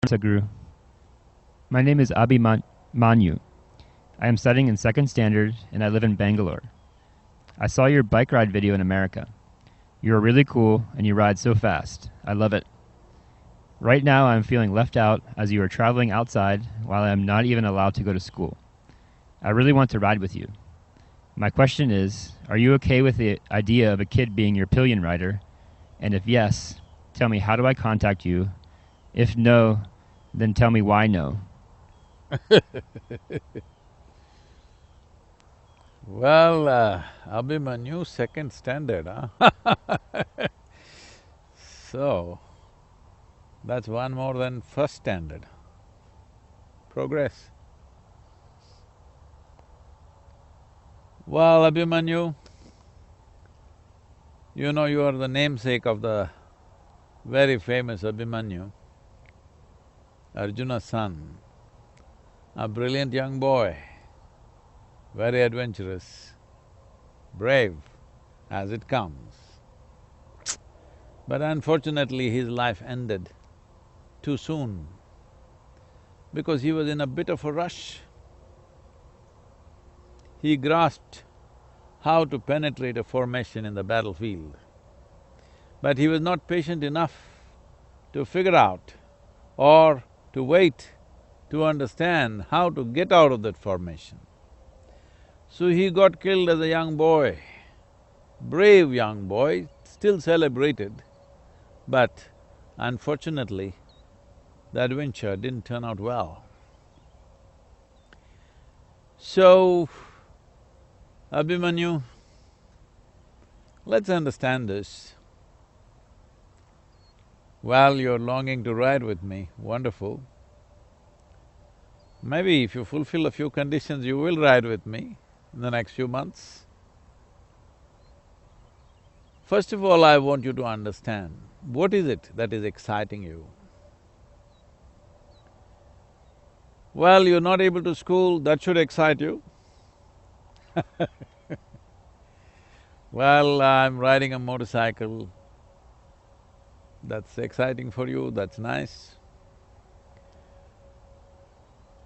Sadhguru. My name is Manu. I am studying in second standard and I live in Bangalore. I saw your bike ride video in America. You are really cool and you ride so fast. I love it. Right now I am feeling left out as you are traveling outside while I am not even allowed to go to school. I really want to ride with you. My question is, are you okay with the idea of a kid being your pillion rider? And if yes, tell me, how do I contact you? If no, then tell me why no. Well, Abhimanyu, second standard, huh? So, that's one more than first standard. Progress. Well, Abhimanyu, you know you are the namesake of the very famous Abhimanyu, Arjuna's son, a brilliant young boy, very adventurous, brave as it comes. But unfortunately, his life ended too soon because he was in a bit of a rush. He grasped how to penetrate a formation in the battlefield, but he was not patient enough to figure out or to wait to understand how to get out of that formation. So he got killed as a young boy, brave young boy, still celebrated, but unfortunately, the adventure didn't turn out well. So, Abhimanyu, let's understand this. Well, you're longing to ride with me, wonderful. Maybe if you fulfill a few conditions, you will ride with me in the next few months. First of all, I want you to understand, what is it that is exciting you? Well, you're not able to school, that should excite you. Well, I'm riding a motorcycle, that's exciting for you, that's nice.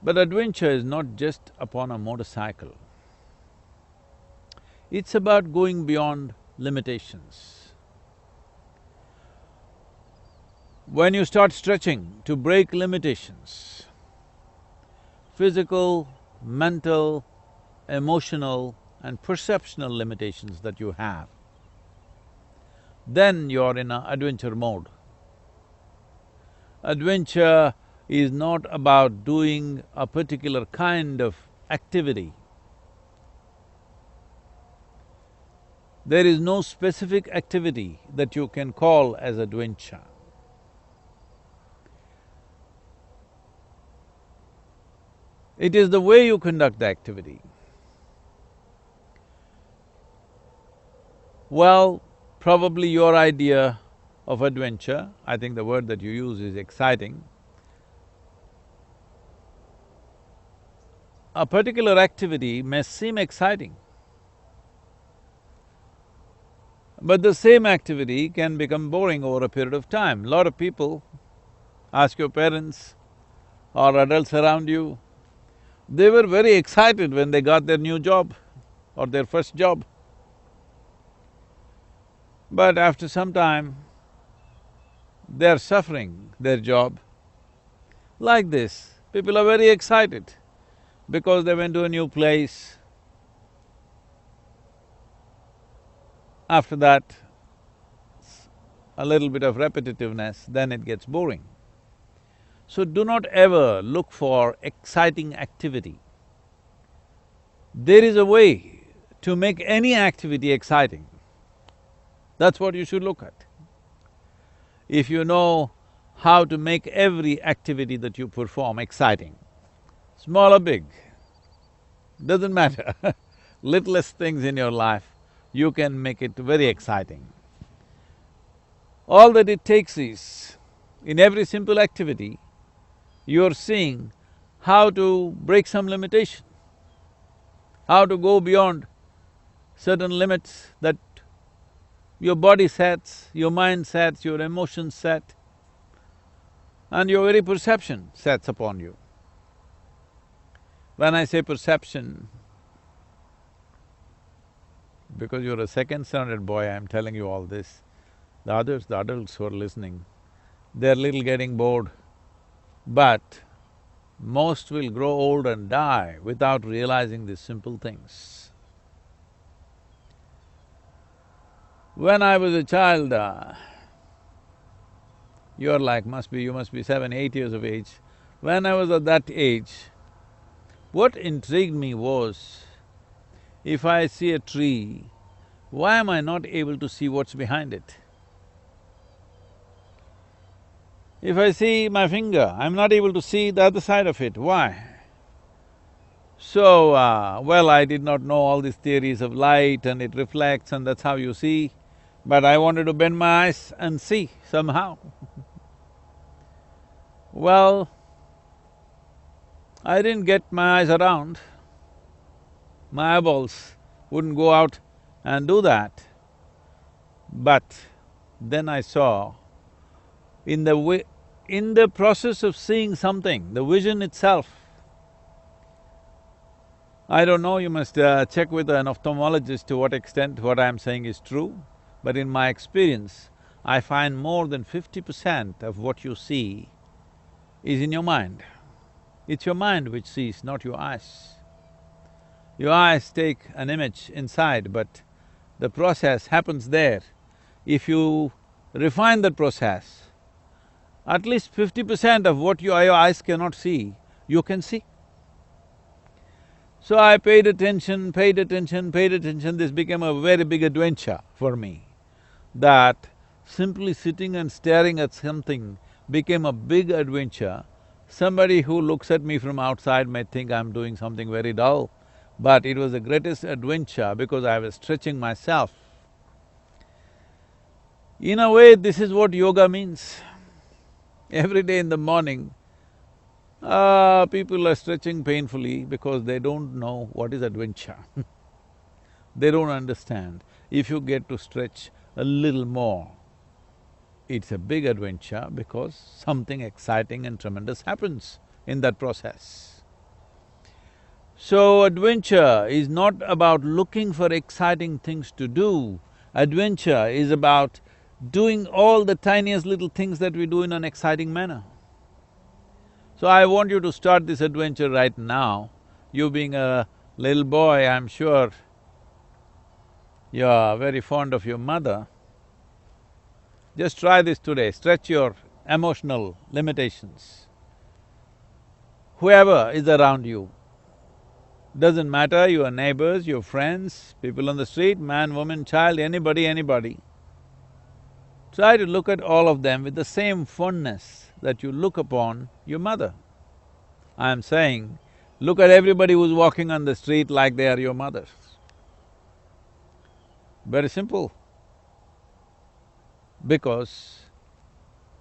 But adventure is not just upon a motorcycle. It's about going beyond limitations. When you start stretching to break limitations, physical, mental, emotional and perceptional limitations that you have, then you're in an adventure mode. Adventure is not about doing a particular kind of activity. There is no specific activity that you can call as adventure. It is the way you conduct the activity. Well, probably your idea of adventure, I think the word that you use is exciting. A particular activity may seem exciting, but the same activity can become boring over a period of time. Lot of people, ask your parents or adults around you, they were very excited when they got their new job or their first job. But after some time, they're suffering their job. Like this, people are very excited because they went to a new place. After that, a little bit of repetitiveness, then it gets boring. So do not ever look for exciting activity. There is a way to make any activity exciting. That's what you should look at. If you know how to make every activity that you perform exciting, small or big, doesn't matter, littlest things in your life, you can make it very exciting. All that it takes is, in every simple activity, you're seeing how to break some limitation, how to go beyond certain limits that your body sets, your mind sets, your emotions set. and your very perception sets upon you. When I say perception, because you're a second standard boy, I'm telling you all this. The others, the adults who are listening, they're little getting bored, but most will grow old and die without realizing these simple things. When I was a child, you're like, you must be 7, 8 years of age. When I was at that age, what intrigued me was, if I see a tree, why am I not able to see what's behind it? If I see my finger, I'm not able to see the other side of it, why? So, well, I did not know all these theories of light and it reflects and that's how you see, but I wanted to bend my eyes and see somehow. Well, I didn't get my eyes around, my eyeballs wouldn't go out and do that. But then I saw, in the process of seeing something, the vision itself, I don't know, you must check with an ophthalmologist to what extent what I'm saying is true, but in my experience, I find more than 50% of what you see is in your mind. It's your mind which sees, not your eyes. Your eyes take an image inside, but the process happens there. If you refine that process, at least 50% of what your eyes cannot see, you can see. So I paid attention, this became a very big adventure for me, that simply sitting and staring at something became a big adventure. Somebody who looks at me from outside may think I'm doing something very dull, but it was the greatest adventure because I was stretching myself. In a way, this is what yoga means. Every day in the morning, people are stretching painfully because they don't know what is adventure. They don't understand. If you get to stretch a little more, it's a big adventure because something exciting and tremendous happens in that process. So adventure is not about looking for exciting things to do, adventure is about doing all the tiniest little things that we do in an exciting manner. So I want you to start this adventure right now. You being a little boy, I'm sure you're very fond of your mother. Just try this today, stretch your emotional limitations. Whoever is around you, doesn't matter, your neighbors, your friends, people on the street, man, woman, child, anybody. Try to look at all of them with the same fondness that you look upon your mother. I'm saying, look at everybody who's walking on the street like they are your mothers. Very simple. Because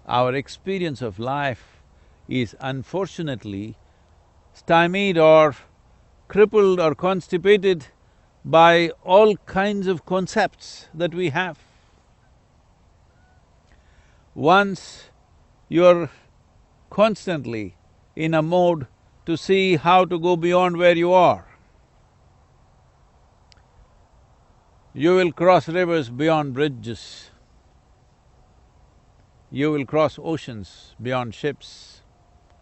our experience of life is unfortunately stymied or crippled or constipated by all kinds of concepts that we have. Once you're constantly in a mode to see how to go beyond where you are, you will cross rivers beyond bridges, you will cross oceans beyond ships.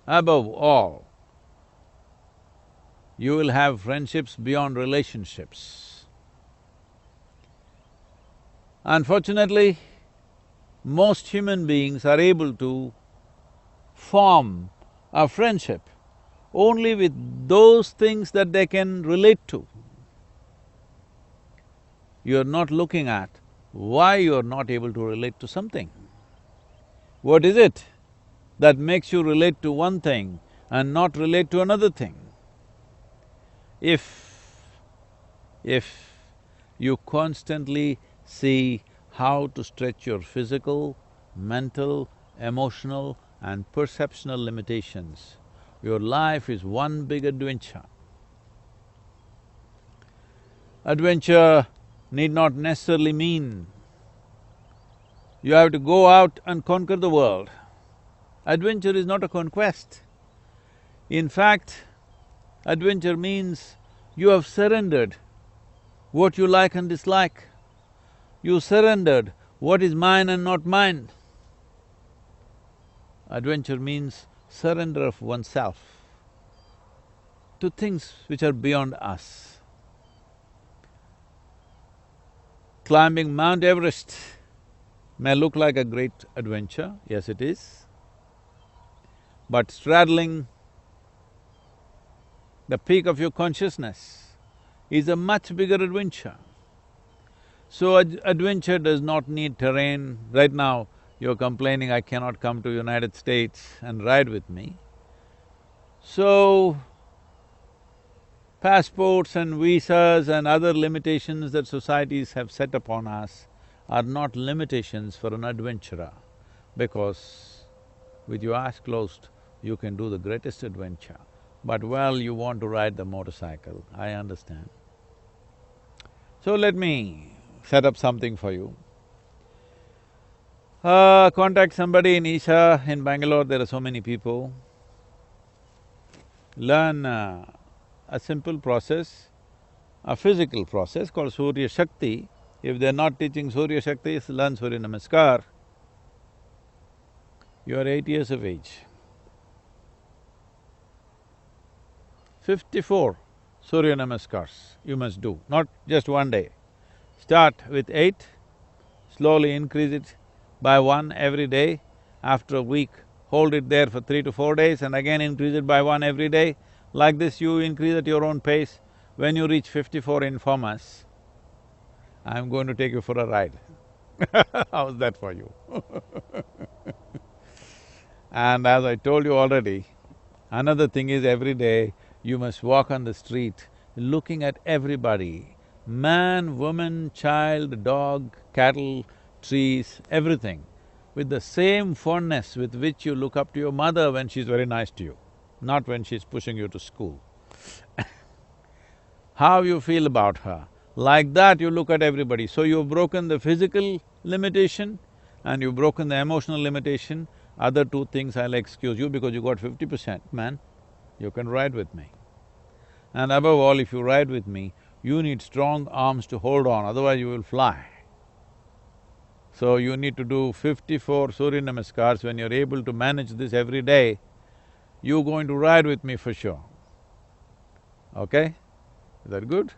Above all, you will have friendships beyond relationships. Unfortunately, most human beings are able to form a friendship only with those things that they can relate to. You're not looking at why you're not able to relate to something. What is it that makes you relate to one thing and not relate to another thing? If you constantly see how to stretch your physical, mental, emotional and perceptional limitations, your life is one big adventure. Adventure need not necessarily mean you have to go out and conquer the world. Adventure is not a conquest. In fact, adventure means you have surrendered what you like and dislike. You surrendered what is mine and not mine. Adventure means surrender of oneself to things which are beyond us. Climbing Mount Everest may look like a great adventure, yes it is, but straddling the peak of your consciousness is a much bigger adventure. So adventure does not need terrain. Right now, you're complaining, I cannot come to United States and ride with me. So, passports and visas and other limitations that societies have set upon us are not limitations for an adventurer, because with your eyes closed, you can do the greatest adventure. But well, you want to ride the motorcycle, I understand. So let me set up something for you. Contact somebody in Isha, in Bangalore, there are so many people. Learn a simple process, a physical process called Surya Shakti. If they're not teaching Surya Shakti, learn Surya Namaskar. You are 8 years of age. 54 Surya Namaskars you must do, not just one day. Start with 8, slowly increase it by 1 every day. After a week, hold it there for 3 to 4 days and again increase it by 1 every day. Like this you increase at your own pace. When you reach 54, inform us. I'm going to take you for a ride. How's that for you? And as I told you already, another thing is every day you must walk on the street looking at everybody, man, woman, child, dog, cattle, trees, everything, with the same fondness with which you look up to your mother when she's very nice to you, not when she's pushing you to school. How you feel about her, like that you look at everybody. So you've broken the physical limitation and you've broken the emotional limitation. Other two things I'll excuse you because you got 50%, man, you can ride with me. And above all, if you ride with me, you need strong arms to hold on, otherwise you will fly. So you need to do 54 Surya Namaskars. When you're able to manage this every day, you're going to ride with me for sure. Okay? Is that good?